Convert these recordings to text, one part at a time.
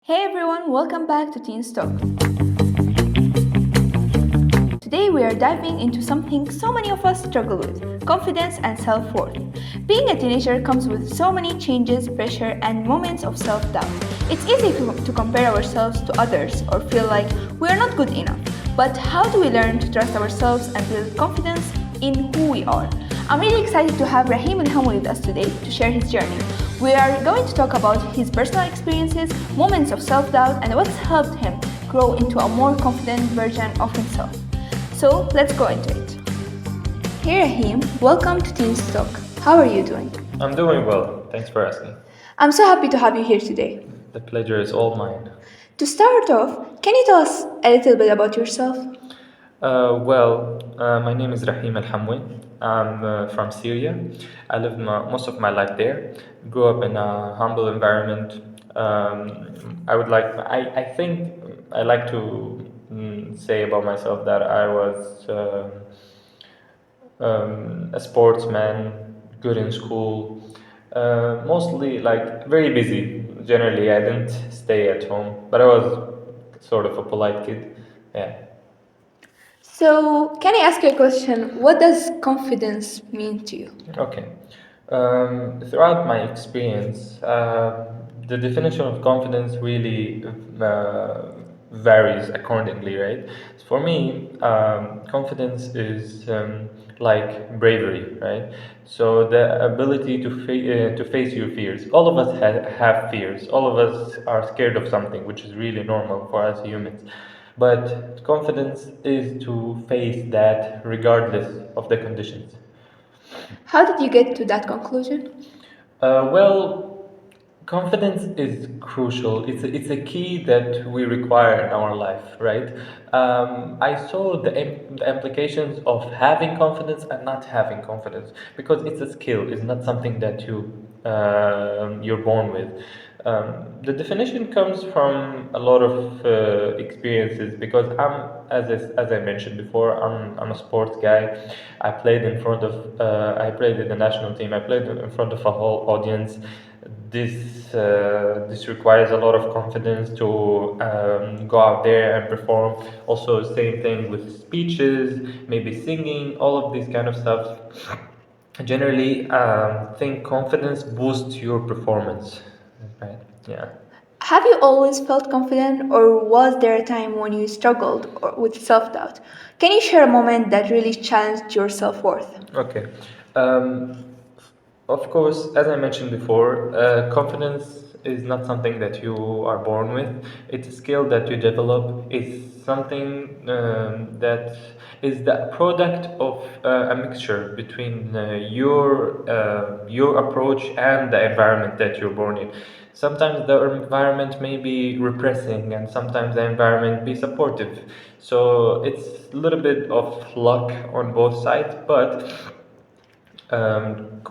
Hey everyone, welcome back to Teen Talk. Today we are diving into something so many of us struggle with confidence and self worth. Being a teenager comes with so many changes, pressure, and moments of self doubt. It's easy to compare ourselves to others or feel like we are not good enough. But how do we learn to trust ourselves and build confidence in who we are? I'm really excited to have Rahim Al with us today to share his journey. We are going to talk about his personal experiences, moments of self doubt, and what's helped him grow into a more confident version of himself. So let's go into it. Hey Rahim, welcome to Teen Talk. How are you doing? I'm doing well. Thanks for asking. I'm so happy to have you here today. The pleasure is all mine. To start off, can you tell us a little bit about yourself? My name is Rahim Al Hamwi. I'm from Syria. I lived most of my life there. Grew up in a humble environment. I think I like to say about myself that I was a sportsman, good in school, mostly like very busy. Generally, I didn't stay at home, but I was sort of a polite kid. Yeah. So, can I ask you a question? What does confidence mean to you? Okay. Throughout my experience, the definition of confidence really varies accordingly, right? For me, confidence is like bravery, right? So the ability to face your fears. All of us have fears. All of us are scared of something, which is really normal for us humans. But confidence is to face that regardless of the conditions. How did you get to that conclusion? Well, confidence is crucial. It's a key that we require in our life, right? I saw the implications of having confidence and not having confidence because it's a skill. It's not something that you're born with. The definition comes from a lot of experiences because as I mentioned before, I'm a sports guy. I played in the national team. I played in front of a whole audience. This requires a lot of confidence to go out there and perform. Also, same thing with speeches, maybe singing, all of these kind of stuff. Generally, think confidence boosts your performance, right? Yeah. Have you always felt confident, or was there a time when you struggled with self doubt? Can you share a moment that really challenged your self worth? Okay. Um, of course, as I mentioned before, confidence is not something that you are born with. It's a skill that you develop. It's something that is the product of a mixture between your approach and the environment that you're born in. Sometimes the environment may be repressing, and sometimes the environment be supportive. So it's a little bit of luck on both sides, but um,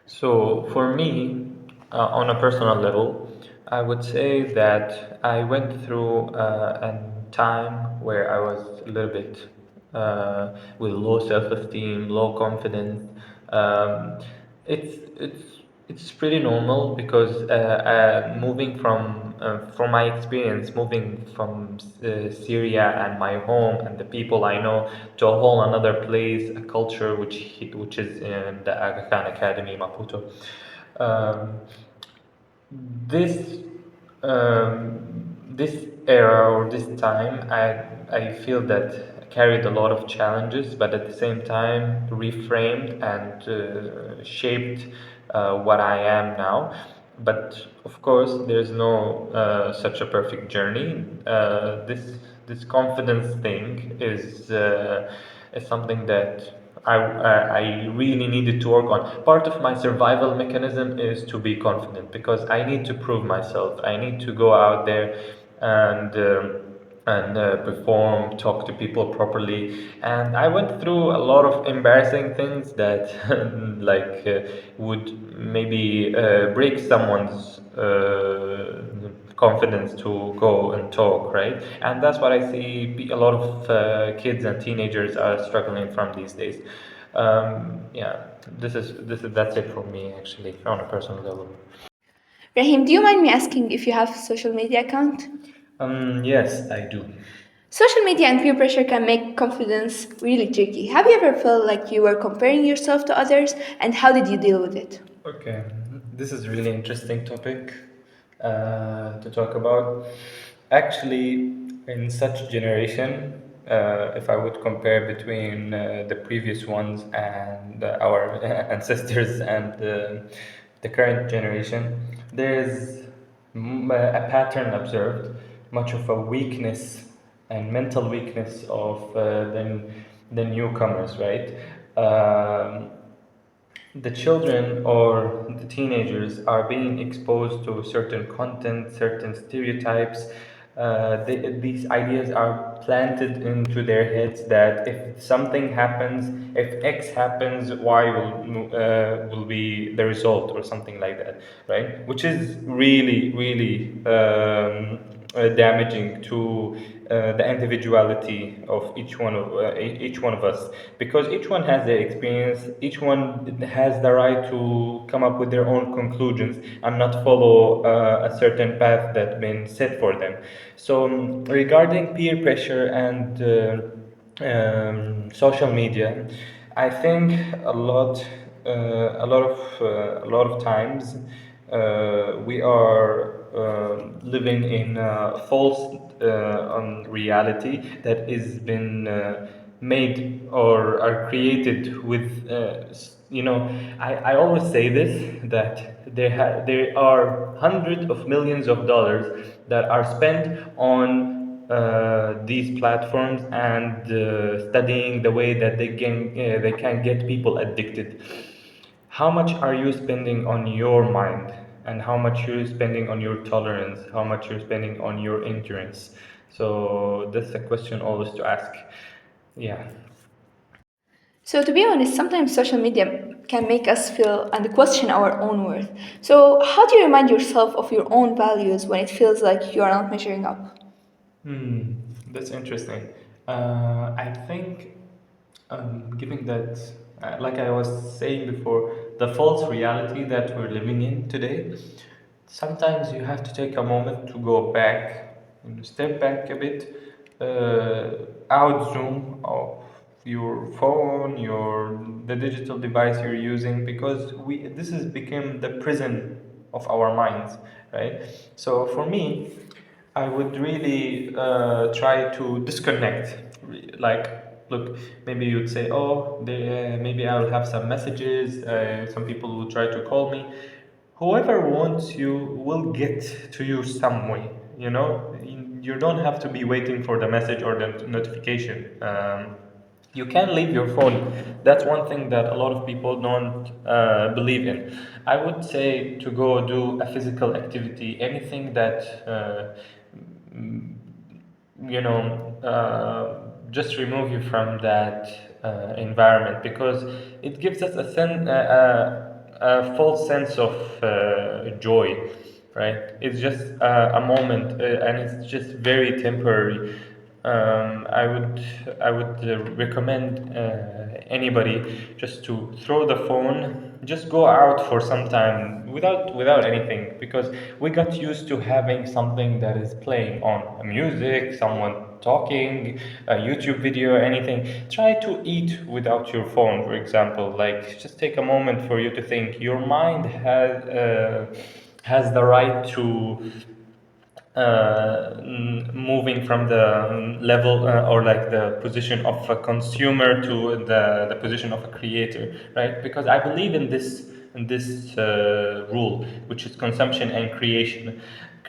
so for me, on a personal level, I would say that I went through a time where I was a little bit with low self-esteem, low confidence. Um, it's it's pretty normal because moving from my experience, moving from Syria and my home and the people I know to a whole another place, a culture which is in the Aga Khan Academy, Maputo. Um, this this era or this time, I feel that carried a lot of challenges, but at the same time reframed and shaped what I am now. But of course, there's no such a perfect journey. This confidence thing is something that I really needed to work on. Part of my survival mechanism is to be confident because I need to prove myself. I need to go out there and perform, talk to people properly. And I went through a lot of embarrassing things that would maybe break someone's confidence to go and talk, right? And that's what I see a lot of kids and teenagers are struggling from these days. Yeah, that's it for me actually on a personal level. Rahim, do you mind me asking if you have a social media account? Yes, I do. Social media and peer pressure can make confidence really tricky. Have you ever felt like you were comparing yourself to others, and how did you deal with it? Okay, this is really interesting topic to talk about. Actually, in such generation, if I would compare between the previous ones and our ancestors and the current generation, there is a pattern observed, much of a weakness and mental weakness of the newcomers, right? The children or the teenagers are being exposed to certain content, certain stereotypes. These ideas are planted into their heads that if something happens, if X happens, Y will be the result or something like that, right? Which is really, really damaging to the individuality of each one of us, because each one has their experience, each one has the right to come up with their own conclusions and not follow a certain path that's been set for them. So regarding peer pressure and social media, I think a lot of times we are living in a false reality that is been made or are created with I always say this, that there are hundreds of millions of dollars that are spent on these platforms and studying the way that they can get people addicted. How much are you spending on your mind, and how much you're spending on your tolerance, how much you're spending on your endurance? So that's a question always to ask. Yeah. So, to be honest, sometimes social media can make us feel and question our own worth. So, how do you remind yourself of your own values when it feels like you are not measuring up? Hmm, that's interesting. I think, given that, like I was saying before, the false reality that we're living in today, sometimes you have to take a moment to go back, step back a bit, out zoom of your phone, the digital device you're using, because this has become the prison of our minds, right? So for me, I would really try to disconnect. Like, look, maybe you'd say, oh, maybe I'll have some messages, some people will try to call me. Whoever wants you will get to you some way, you know? You don't have to be waiting for the message or the notification. You can leave your phone. That's one thing that a lot of people don't believe in. I would say to go do a physical activity, anything that you know, just remove you from that environment, because it gives us a false sense of joy, right? It's just a moment, and it's just very temporary. I would recommend anybody just to throw the phone, just go out for some time without anything, because we got used to having something that is playing on a music, someone talking, a YouTube video, anything. Try to eat without your phone, for example. Like, just take a moment for you to think. Your mind has the right to moving from the level or like the position of a consumer to the position of a creator, right? Because I believe in this rule, which is consumption and creation.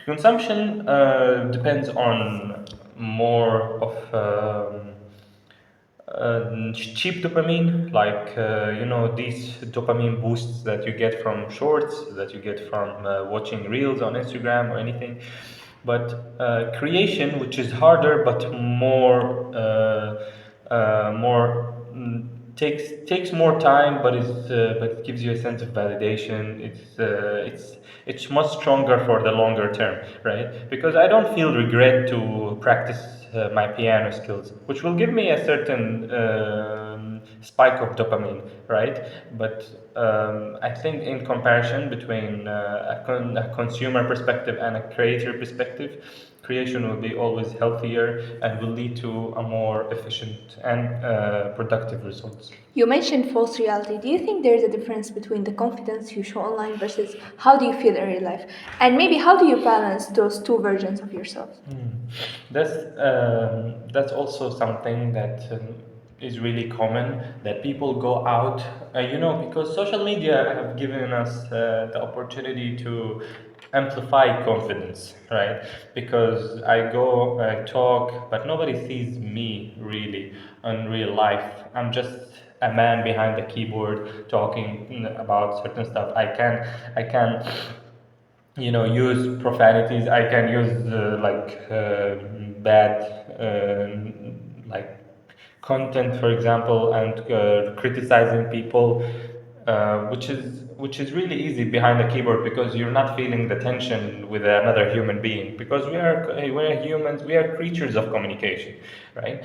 Consumption depends on more of cheap dopamine, like these dopamine boosts that you get from shorts, that you get from watching reels on Instagram or anything. But creation, which is harder but more takes more time, but it gives you a sense of validation. It's much stronger for the longer term, right? Because I don't feel regret to practice my piano skills, which will give me a certain spike of dopamine, right? But I think in comparison between a consumer perspective and a creator perspective, creation will be always healthier and will lead to a more efficient and productive results. You mentioned false reality. Do you think there is a difference between the confidence you show online versus how do you feel in real life? And maybe how do you balance those two versions of yourself? That's also something that is really common, that people go out, because social media have given us the opportunity to amplify confidence, right? Because I talk, but nobody sees me really in real life. I'm just a man behind the keyboard talking about certain stuff. I can use profanities. I can use bad like content, for example, and criticizing people, which is really easy behind the keyboard because you're not feeling the tension with another human being, because we're humans, we are creatures of communication, right?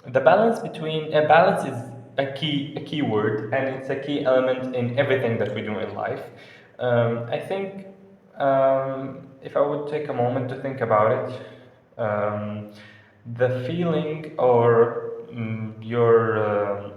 The balance is a key word, and it's a key element in everything that we do in life. I think if I would take a moment to think about it, the feeling or your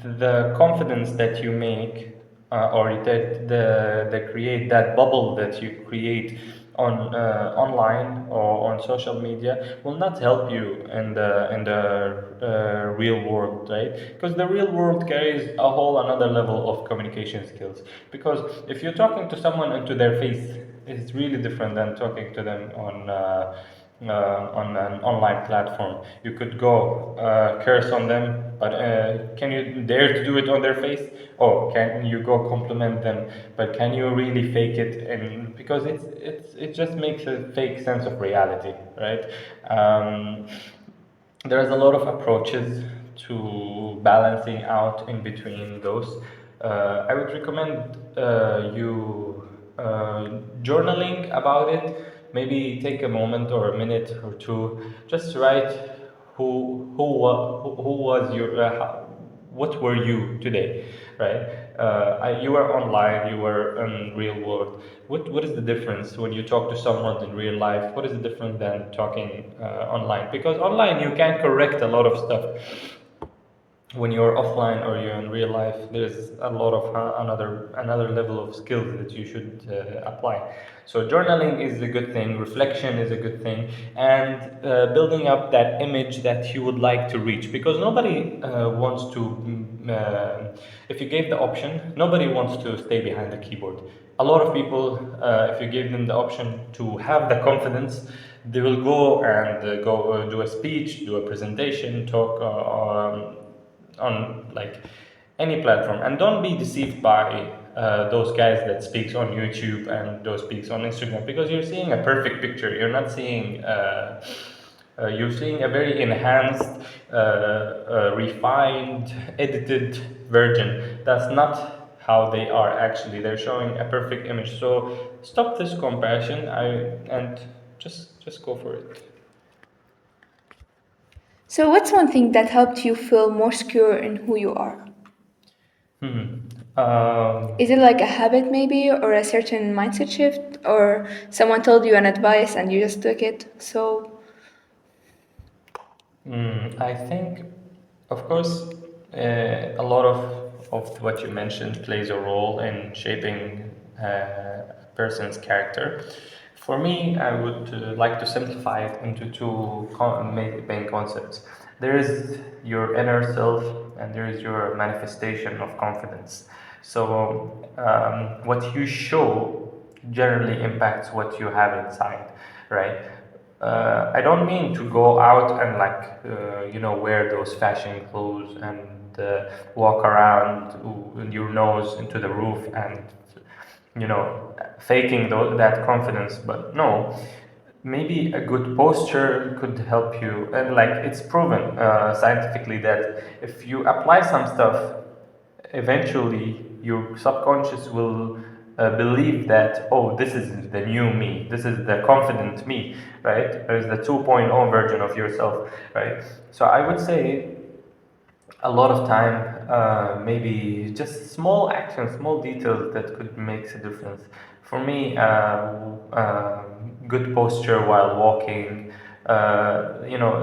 the confidence that you make, or that the create that bubble that you create on online or on social media will not help you in the real world, right? Because the real world carries a whole another level of communication skills. Because if you're talking to someone into their face, it's really different than talking to them on an online platform. You could go curse on them, but can you dare to do it on their face? Oh, can you go compliment them? But can you really fake it? And because it just makes a fake sense of reality, right? There's a lot of approaches to balancing out in between those. I would recommend you journaling about it. Maybe take a moment or a minute or two, just write who was your what were you today, right? You were online, you were in real world. What is the difference when you talk to someone in real life? What is the difference than talking online? Because online you can correct a lot of stuff. When you're offline or you're in real life, there's a lot of another level of skills that you should apply. So journaling is a good thing, reflection is a good thing, and building up that image that you would like to reach. Because nobody wants to, if you gave the option, nobody wants to stay behind the keyboard. A lot of people, if you give them the option to have the confidence, they will go and go do a speech, do a presentation, talk on like any platform, and don't be deceived by those guys that speaks on YouTube and those speaks on Instagram, because you're seeing a perfect picture. You're not seeing you're seeing a very enhanced, refined, edited version. That's not how they are actually. They're showing a perfect image. So stop this comparison. And just go for it. So, what's one thing that helped you feel more secure in who you are? Is it like a habit, maybe, or a certain mindset shift, or someone told you an advice and you just took it? So, I think, of course, a lot of what you mentioned plays a role in shaping a person's character. For me, I would like to simplify it into two main concepts. There is your inner self, and there is your manifestation of confidence. So, what you show generally impacts what you have inside, right? I don't mean to go out and wear those fashion clothes and walk around with your nose into the roof and faking that confidence. But no, maybe a good posture could help you, and like it's proven scientifically that if you apply some stuff, eventually your subconscious will believe that, oh, this is the new me, this is the confident me, right? There's the 2.0 version of yourself, right? So I would say a lot of time, maybe just small actions, small details that could make a difference. For me, good posture while walking,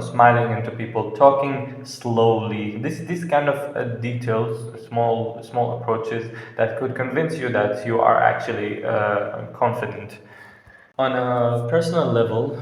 smiling into people, talking slowly. This kind of details, small approaches that could convince you that you are actually confident. On a personal level,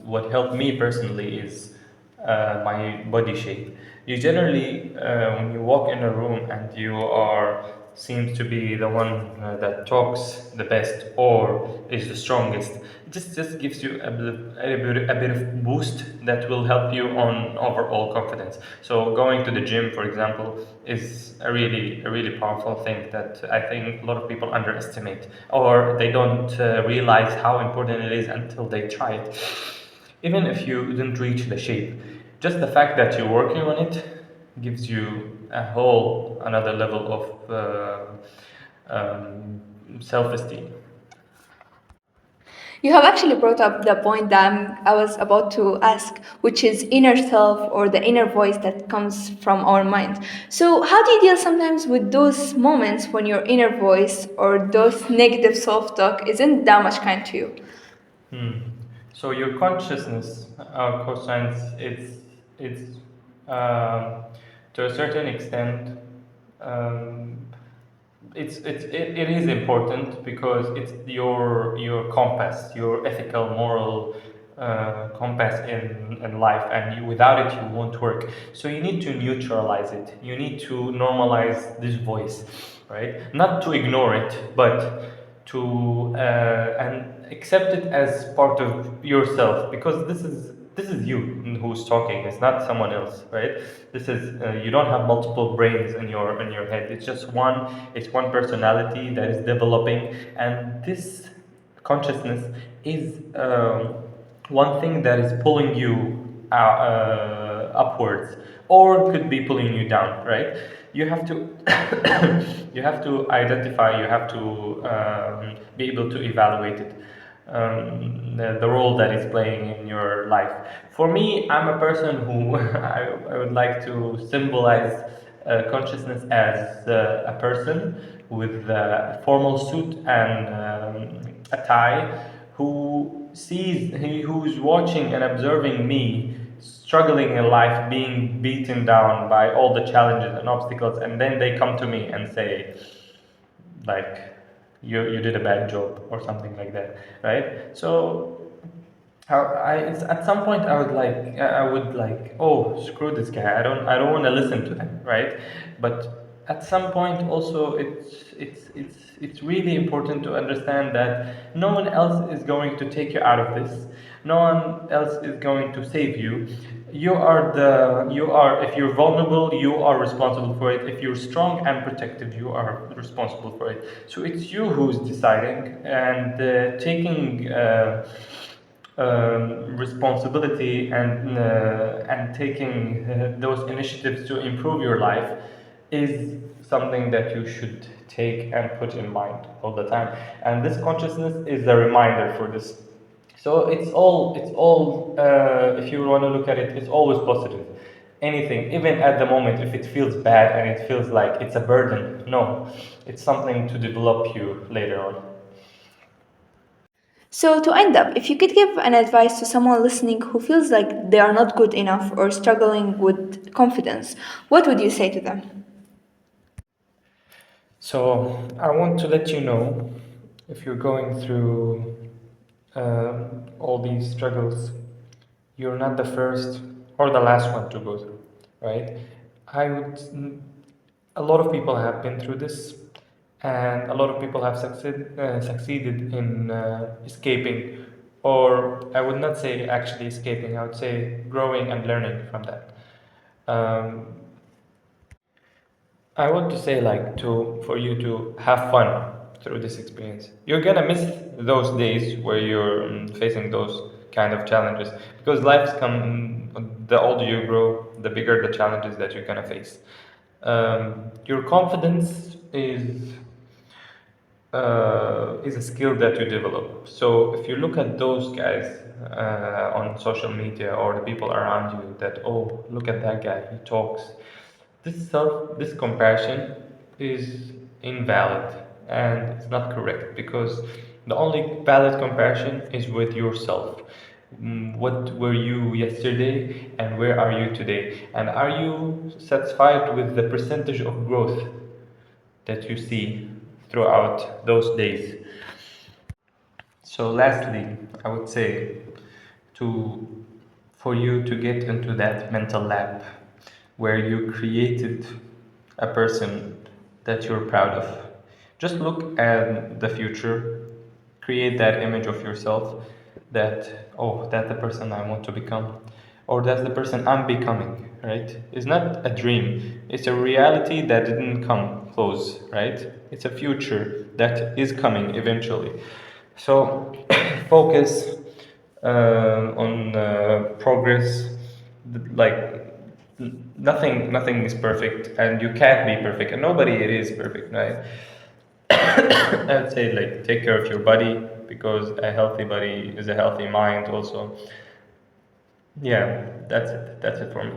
what helped me personally is my body shape. You generally, when you walk in a room and you are seems to be the one that talks the best or is the strongest, it just gives you a bit of boost that will help you on overall confidence. So going to the gym, for example, is a really powerful thing that I think a lot of people underestimate, or they don't realize how important it is until they try it. Even if you didn't reach the shape, just the fact that you're working on it gives you a whole another level of self-esteem. You have actually brought up the point that I was about to ask, which is inner self or the inner voice that comes from our mind. So, how do you deal sometimes with those moments when your inner voice or those negative self talk isn't that much kind to you? Hmm. So your consciousness, conscience, it's to a certain extent, um, it is important because it's your compass, your ethical, moral compass in life, and without it you won't work. So you need to neutralize it. You need to normalize this voice, right? Not to ignore it, but to and accept it as part of yourself, because this is you who's talking. It's not someone else, right? This is you don't have multiple brains in your head. It's just one. It's one personality that is developing, and this consciousness is one thing that is pulling you upwards, or could be pulling you down, right? You have to you have to identify, you have to be able to evaluate it, the role that it's playing in your life. For me, I'm a person who I would like to symbolize consciousness as a person with a formal suit and a tie, who's watching and observing me struggling in life, being beaten down by all the challenges and obstacles, and then they come to me and say, like, you did a bad job or something like that, right? So at some point I would like, oh, screw this guy. I don't want to listen to him, right? But at some point also, it's really important to understand that no one else is going to take you out of this. No one else is going to save you. You are, if you're vulnerable, you are responsible for it. If you're strong and protective, you are responsible for it. So it's you who's deciding and taking responsibility and taking those initiatives to improve your life is something that you should take and put in mind all the time. And this consciousness is a reminder for this. So if you want to look at it, it's always positive. Anything, even at the moment, if it feels bad and it feels like it's a burden, no, it's something to develop you later on. So, to end up, if you could give an advice to someone listening who feels like they are not good enough or struggling with confidence, what would you say to them? So I want to let you know, if you're going through all these struggles, you're not the first or the last one to go through, right? I would. A lot of people have been through this, and a lot of people have succeeded in escaping, or I would not say actually escaping. I would say growing and learning from that. Um, I want to say, like, to for you to have fun through this experience. You're gonna miss those days where you're facing those kind of challenges, because life's come. The older you grow, the bigger the challenges that you're gonna face. Your confidence is is a skill that you develop. So if you look at those guys on social media or the people around you, that oh, look at that guy, he talks. This comparison is invalid and it's not correct, because the only valid comparison is with yourself. What were you yesterday and where are you today? And are you satisfied with the percentage of growth that you see throughout those days? So lastly, I would say to for you to get into that mental lab where you created a person that you're proud of. Just look at the future, create that image of yourself that, oh, that's the person I want to become, or that's the person I'm becoming, right? It's not a dream, it's a reality that didn't come close, right? It's a future that is coming eventually. So focus on progress. Like nothing is perfect, and you can't be perfect, and nobody it is perfect, right? I'd say like take care of your body, because a healthy body is a healthy mind also. Yeah, that's it for me.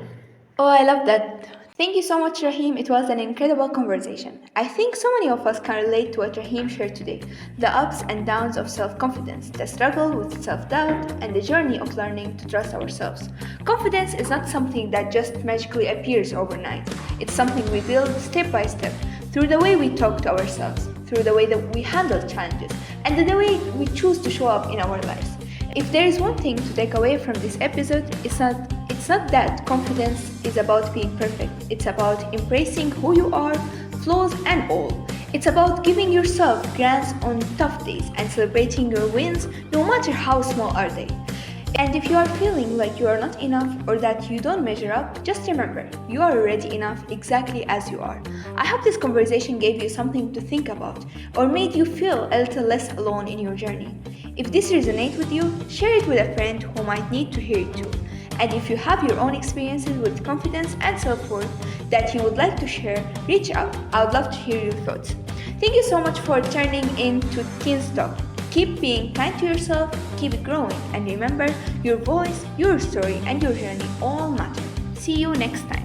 Oh, I love that. Thank you so much, Rahim. It was an incredible conversation. I think so many of us can relate to what Rahim shared today: the ups and downs of self confidence, the struggle with self doubt, and the journey of learning to trust ourselves. Confidence is not something that just magically appears overnight, it's something we build step by step through the way we talk to ourselves, through the way that we handle challenges, and the way we choose to show up in our lives. If there is one thing to take away from this episode, it's not that confidence is about being perfect. It's about embracing who you are, flaws and all. It's about giving yourself grants on tough days and celebrating your wins no matter how small are they. And if you are feeling like you are not enough or that you don't measure up, just remember, you are already enough exactly as you are. I hope this conversation gave you something to think about or made you feel a little less alone in your journey. If this resonates with you, share it with a friend who might need to hear it too. And if you have your own experiences with confidence and self-worth that you would like to share, reach out. I would love to hear your thoughts. Thank you so much for turning in to Teens Talk. Keep being kind to yourself, keep it growing, and remember, your voice, your story, and your journey all matter. See you next time.